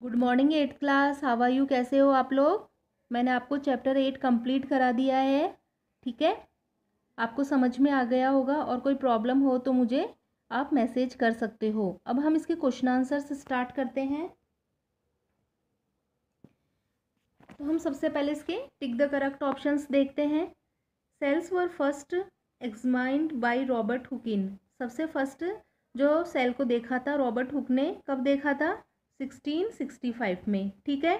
Good morning 8th class. How are you? कैसे हो आप लोग? मैंने आपको चैप्टर 8 कंप्लीट करा दिया है। ठीक है, आपको समझ में आ गया होगा और कोई प्रॉब्लम हो तो मुझे आप मैसेज कर सकते हो। अब हम इसके क्वेश्चन आंसर से स्टार्ट करते हैं। तो हम सबसे पहले इसके टिक द करेक्ट ऑप्शंस देखते हैं। Cells were first examined by Robert Hooke. सबसे फर्स्ट जो सेल को देखा था रॉबर्ट हुक ने, कब देखा था? 1665 में। ठीक है।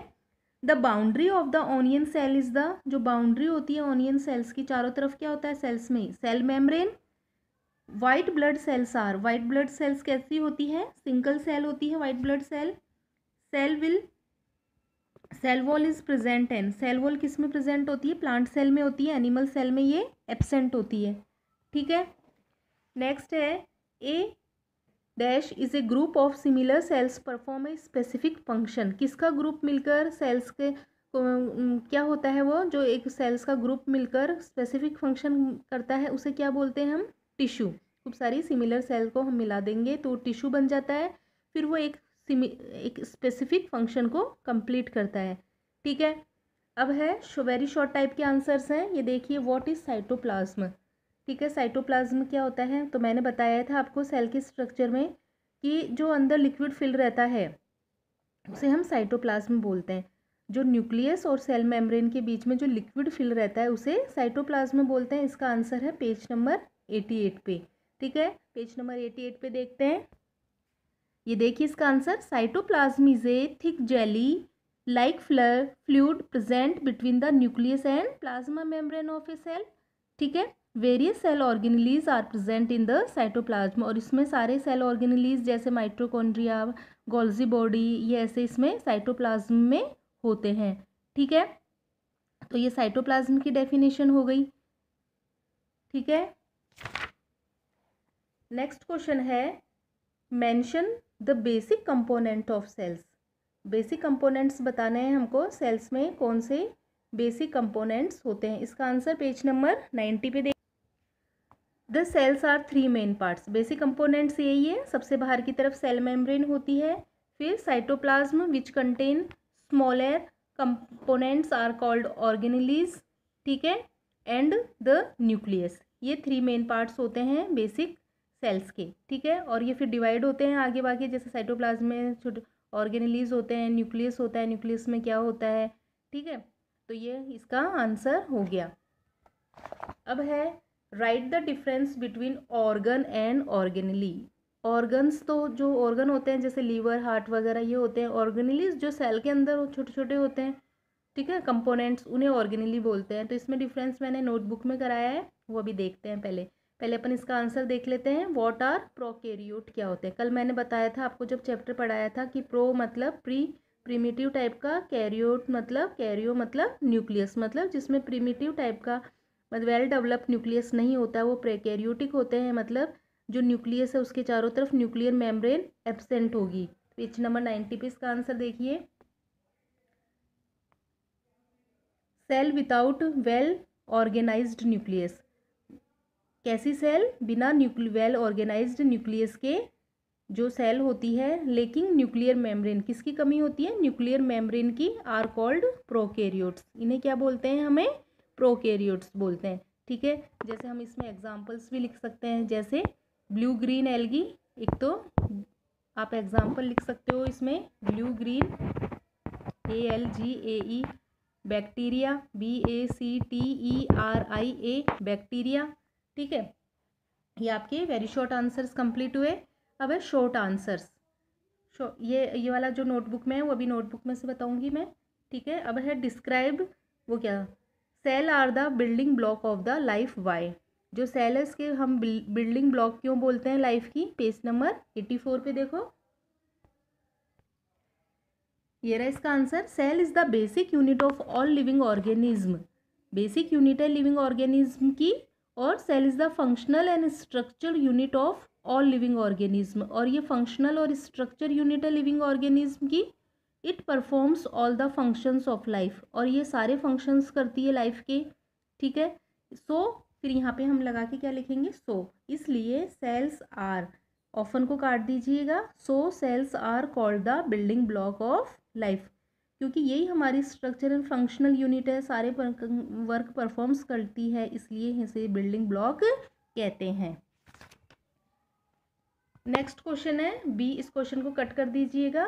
The boundary of the onion cell is the, जो बाउंड्री होती है ऑनियन सेल्स की चारों तरफ क्या होता है सेल्स में? Cell membrane. White blood cells are, white blood cells कैसी होती है? सिंगल सेल होती है white blood cell. Cell will, cell wall is present in, cell wall किस में प्रेजेंट होती है? प्लांट सेल में होती है, एनिमल सेल में ये एब्सेंट होती है। ठीक है। नेक्स्ट है a dash is a group of similar cells perform a specific function. किसका ग्रुप मिलकर सेल्स के क्या होता है? वो जो एक सेल्स का ग्रुप मिलकर स्पेसिफिक फंक्शन करता है उसे क्या बोलते हैं हम? टिश्यू। खूब सारी सिमिलर सेल को हम मिला देंगे तो टिश्यू बन जाता है, फिर वो एक स्पेसिफिक फंक्शन को कंप्लीट करता है। ठीक है। अब है वेरी शॉर्ट टाइप के आंसर्स हैं। ये देखिए, व्हाट इज साइटोप्लाज्म। ठीक है, साइटोप्लाज्म क्या होता है? तो मैंने बताया था आपको सेल के स्ट्रक्चर में कि जो अंदर लिक्विड फिल रहता है उसे हम साइटोप्लाज्म बोलते हैं। जो न्यूक्लियस और सेल मेम्ब्रेन के बीच में जो लिक्विड फिल रहता है उसे साइटोप्लाज्म बोलते हैं। इसका आंसर है पेज नंबर 88 पे। ठीक है, पेज नंबर 88 पे देखते हैं। ये देखिए इसका answer, cytoplasm is a thick jelly like fluid present between the nucleus and plasma membrane of a cell. ठीक है। Various cell organelles are present in the cytoplasm, और इसमें सारे सेल ऑर्गेनेलीज जैसे माइटोकॉन्ड्रिया, गोल्जी बॉडी, ये ऐसे इसमें cytoplasm में होते हैं। ठीक है, तो ये साइटोप्लाज्म की डेफिनेशन हो गई। ठीक है। नेक्स्ट क्वेश्चन है, mention the basic component of cells. Basic components बताने हैं हमको, सेल्स में कौन से बेसिक कंपोनेंट्स होते हैं। इसका आंसर पेज नंबर 90 पे देख। The cells are three main parts. Basic components यही है, सबसे बाहर की तरफ सेल मेम्ब्रेन होती है, फिर cytoplasm which contain smaller components are called organelles. ठीक है, एंड द न्यूक्लियस। ये थ्री मेन पार्ट्स होते हैं बेसिक सेल्स के। ठीक है, और ये फिर डिवाइड होते हैं आगे बागे, जैसे साइटोप्लाज्म में छोटे ऑर्गेनेलीज होते हैं, न्यूक्लियस होता है, न्यूक्लियस में क्या होता है। ठीक है, तो ये इसका आंसर हो गया। अब है right the difference between organ and organelle. Organs तो जो ऑर्गन होते हैं जैसे लीवर, हार्ट वगैरह ये होते हैं। ऑर्गेनलीज जो सेल के अंदर छोटे छोटे होते हैं, ठीक है, कंपोनेंट्स, उन्हें ऑर्गेनली बोलते हैं। तो इसमें डिफरेंस मैंने नोटबुक में कराया है, वो अभी देखते हैं। पहले पहले अपन इसका आंसर देख लेते हैं। व्हाट आर प्रोकैरियोट क्या होते हैं? कल मैंने बताया था आपको जब चैप्टर पढ़ाया था कि प्रो मतलब प्रीमिटिव टाइप का, कैरियोट मतलब, कैरियो मतलब न्यूक्लियस, मतलब जिसमें प्रीमिटिव टाइप का मतलब वेल डेवलप्ड न्यूक्लियस नहीं होता, वो प्रोकैरियोटिक होते हैं। मतलब जो न्यूक्लियस है उसके चारों तरफ न्यूक्लियर मेम्ब्रेन एब्सेंट होगी। पेज नंबर 90 पे इसका आंसर देखिए। Cell without well organised nucleus. कैसी सेल? बिना वेल ऑर्गेनाइज्ड न्यूक्लियस के जो सेल होती है, लेकिन न्यूक्लियर मेम्ब्रेन किसकी कमी होती है? न्यूक्लियर मेम्ब्रेन की, आर कॉल्ड प्रोकैरियोट्स। इन्हें क्या बोलते हैं? हमें प्रोकैरियोट्स बोलते हैं। ठीक है, जैसे हम इसमें एग्जांपल्स भी लिख सकते हैं, जैसे ब्लू ग्रीन एल्गी। एक तो आप एग्जांपल लिख सकते हो इसमें, blue green ALGAE, bacteria BACTERIA, bacteria. ठीक है, ये आपके वेरी शॉर्ट आंसर्स कंप्लीट हुए। अब है शॉर्ट आंसर्स। ये वाला जो नोटबुक में है वो अभी नोटबुक में से बताऊंगी मैं। ठीक है, अब है डिस्क्राइब, वो क्या? Cell are the building block of the life. Why? जो सेल है इसके हम बिल्डिंग ब्लॉक क्यों बोलते हैं लाइफ की? पेज नंबर 84 पे देखो, ये रहा इसका answer. Cell is the basic unit of all living organism. Basic unit है लिविंग ऑर्गेनिज्म की, और cell is the functional and structure unit of all living organism. और ये फंक्शनल और स्ट्रक्चर यूनिट है लिविंग ऑर्गेनिज्म की। It performs all the functions of life, और ये सारे फंक्शंस करती है लाइफ के। ठीक है, सो फिर यहाँ पे हम लगा के क्या लिखेंगे? सो इसलिए सेल्स आर ऑफन को काट दीजिएगा। So cells are called the building block of life, क्योंकि यही हमारी स्ट्रक्चर एंड फंक्शनल यूनिट है, सारे वर्क परफॉर्म्स करती है, इसलिए इसे बिल्डिंग ब्लॉक कहते हैं। नेक्स्ट क्वेश्चन है बी, इस क्वेश्चन को कट कर दीजिएगा।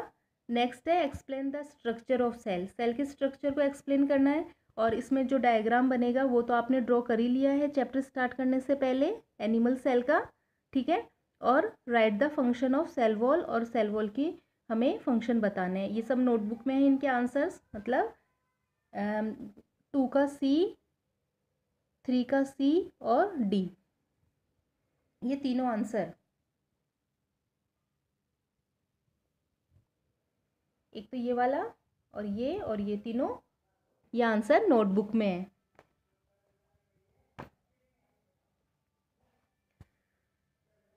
नेक्स्ट है explain the structure of cell, cell के स्ट्रक्चर को एक्सप्लेन करना है, और इसमें जो डायग्राम बनेगा वो तो आपने ड्रॉ कर ही लिया है चैप्टर स्टार्ट करने से पहले, एनिमल सेल का, ठीक है। और write the function of cell wall, और सेल वॉल की हमें फंक्शन बताने हैं। ये सब नोटबुक में है इनके आंसर्स, मतलब 2 का सी, 3 का सी और डी, ये तीनों आंसर। एक तो ये वाला और ये तीनों, ये आंसर नोटबुक में है।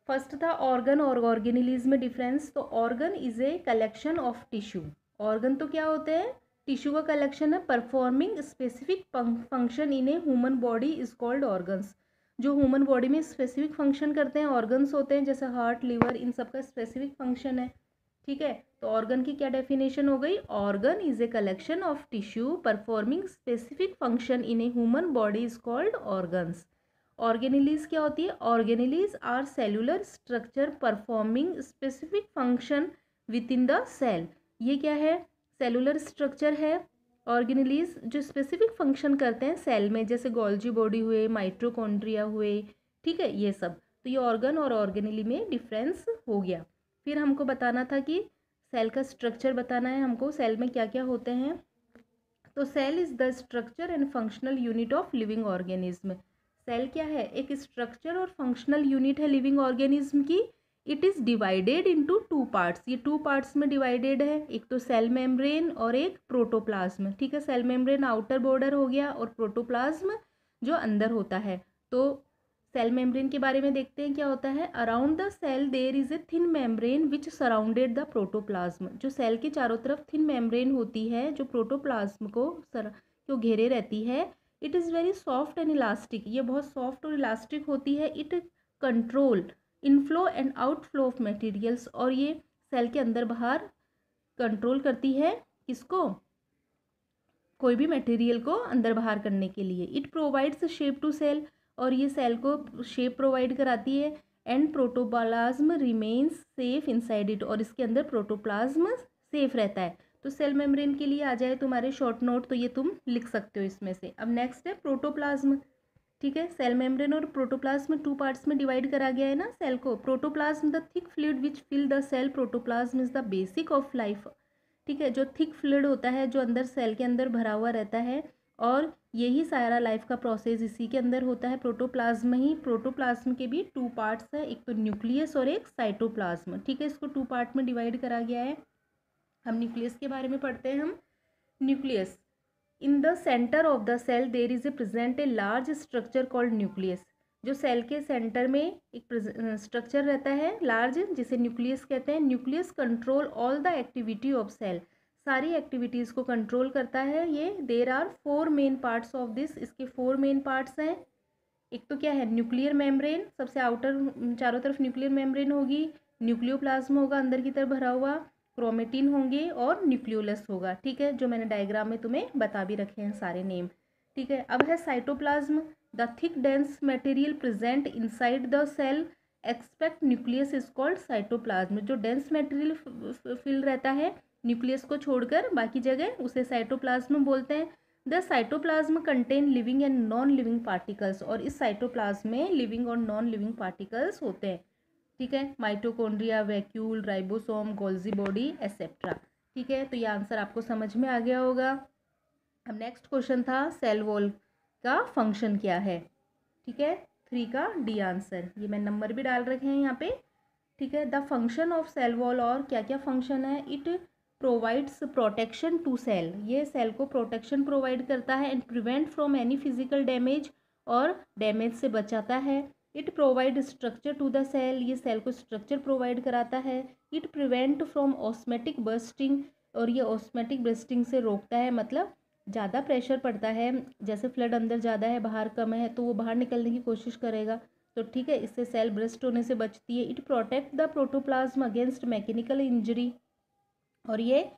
फर्स्ट था ऑर्गन और ऑर्गेनिलीज में डिफरेंस। तो organ is a collection of tissue, organ तो क्या होते हैं, टिश्यू का कलेक्शन है, performing specific function in a human body is called organs. जो ह्यूमन बॉडी में स्पेसिफिक फंक्शन करते हैं ऑर्गन्स होते हैं, जैसे हार्ट, लिवर, इन सब का स्पेसिफिक फंक्शन है, ठीक है। तो ऑर्गन की क्या डेफिनेशन हो गई, organ is a collection of tissue performing specific function in a human body is called organs. Organelles क्या होती है, organelles are cellular structure performing specific function within the cell. ये क्या है, सेलुलर स्ट्रक्चर है organelles, जो specific function करते हैं सेल में, जैसे गोल्जी बॉडी हुए, माइटोकॉन्ड्रिया हुए, ठीक है, ये सब। तो ये ऑर्गन और ऑर्गेनिली में डिफरेंस हो गया। फिर हमको बताना था कि सेल का स्ट्रक्चर बताना है हमको, सेल में क्या क्या होते हैं। तो cell is the structure and functional unit of living organism. Cell क्या है, एक स्ट्रक्चर और फंक्शनल यूनिट है लिविंग ऑर्गेनिज्म की। It is divided into 2 parts, ये 2 पार्ट्स में डिवाइडेड है, एक तो सेल मेम्ब्रेन और एक प्रोटोप्लाज्म, ठीक है। सेल मेम्ब्रेन आउटर बॉर्डर हो गया और प्रोटोप्लाज्म जो अंदर होता है। तो सेल मेम्ब्रेन के बारे में देखते हैं क्या होता है। Around the cell there is a thin membrane which surrounded the protoplasm. जो सेल के चारों तरफ थिन मेम्ब्रेन होती है जो प्रोटोप्लाज्म को घेरे रहती है। It is very soft and elastic, ये बहुत सॉफ्ट और इलास्टिक होती है। It control inflow and outflow of materials, और ये सेल के अंदर बाहर कंट्रोल करती है किसको, कोई भी मटेरियल को अंदर बाहर करने के लिए। It provides shape to cell, और ये सेल को शेप प्रोवाइड कराती है। And protoplasm remains safe inside it, और इसके अंदर प्रोटोप्लाज्म सेफ रहता है। तो सेल मेम्ब्रेन के लिए आ जाए तुम्हारे शॉर्ट नोट, तो ये तुम लिख सकते हो इसमें से। अब नेक्स्ट है प्रोटोप्लाज्म, ठीक है। सेल मेम्ब्रेन और प्रोटोप्लाज्म 2 पार्ट्स में डिवाइड करा गया है ना सेल को। Protoplasm the thick fluid which fill the cell, protoplasm is the basic of life, ठीक है। जो थिक फ्लूइड होता है जो अंदर सेल के अंदर भरा हुआ रहता है, और यही सारा लाइफ का प्रोसेस इसी के अंदर होता है, प्रोटोप्लाज्म ही। प्रोटोप्लाज्म के भी 2 पार्ट्स है, एक तो न्यूक्लियस और एक साइटोप्लाज्म, ठीक है। इसको 2 पार्ट में डिवाइड करा गया है। हम न्यूक्लियस के बारे में पढ़ते हैं। हम nucleus, in the centre of the cell there is a present a large structure called nucleus. जो सेल के सेंटर में एक स्ट्रक्चर रहता है लार्ज, जिसे न्यूक्लियस कहते हैं। Nucleus control all the activity of cell, सारी एक्टिविटीज़ को कंट्रोल करता है ये। There are 4 main parts of this, इसके 4 मेन पार्ट्स हैं। एक तो क्या है, न्यूक्लियर मेम्ब्रेन, सबसे आउटर चारों तरफ न्यूक्लियर मेम्ब्रेन होगी, न्यूक्लियोप्लाज्म होगा अंदर की तरफ भरा हुआ, क्रोमेटिन होंगे और न्यूक्लियोलस होगा, ठीक है, जो मैंने डायग्राम में तुम्हें बता भी रखे हैं सारे नेम, ठीक है। अब है cytoplasm, the thick dense material present inside the cell expect nucleus is called cytoplasm. जो डेंस मटेरियल फिल रहता है न्यूक्लियस को छोड़कर बाकी जगह, उसे साइटोप्लाज्म बोलते हैं। The cytoplasm contain living and non living particles, और इस साइटोप्लाज्म में लिविंग और नॉन लिविंग पार्टिकल्स होते हैं, ठीक है। Mitochondria, vacuole, ribosome, Golgi body etcetera, ठीक है। तो ये आंसर आपको समझ में आ गया होगा। अब नेक्स्ट क्वेश्चन था सेल वॉल का फंक्शन क्या है, ठीक है। 3 का डी आंसर, ये मैं नंबर भी डाल रखे हैं यहाँ पे, ठीक है। The function of cell wall, और क्या क्या फंक्शन है। It provides protection to cell, ये सेल को प्रोटेक्शन प्रोवाइड करता है। And prevent from any physical damage, और डैमेज से बचाता है। It provide structure to the cell, ये सेल को स्ट्रक्चर प्रोवाइड कराता है। It prevent from osmotic bursting, और ये ऑस्मेटिक बर्स्टिंग से रोकता है, मतलब ज़्यादा प्रेशर पड़ता है, जैसे फ्लड अंदर ज़्यादा है बाहर कम है, तो वो बाहर निकलने की कोशिश करेगा, तो ठीक है, इससे सेल ब्रस्ट होने से बचती है। It protect the protoplasm against mechanical injury, और ये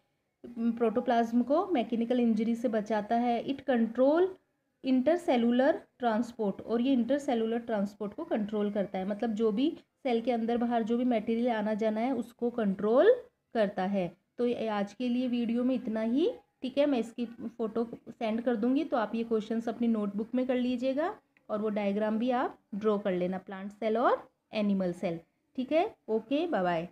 प्रोटोप्लाज्म को मैकेनिकल इंजरी से बचाता है। इट कंट्रोल इंटरसेलुलर ट्रांसपोर्ट, और ये इंटरसेलुलर ट्रांसपोर्ट को कंट्रोल करता है, मतलब जो भी सेल के अंदर बाहर जो भी मटेरियल आना जाना है उसको कंट्रोल करता है। तो आज के लिए वीडियो में इतना ही, ठीक है। मैं इसकी फ़ोटो सेंड कर दूंगी, तो आप ये क्वेश्चंस अपनी नोटबुक में कर लीजिएगा, और वो डायग्राम भी आप ड्रॉ कर लेना, प्लांट सेल और एनिमल सेल। ठीक है, ओके, बाय बाय।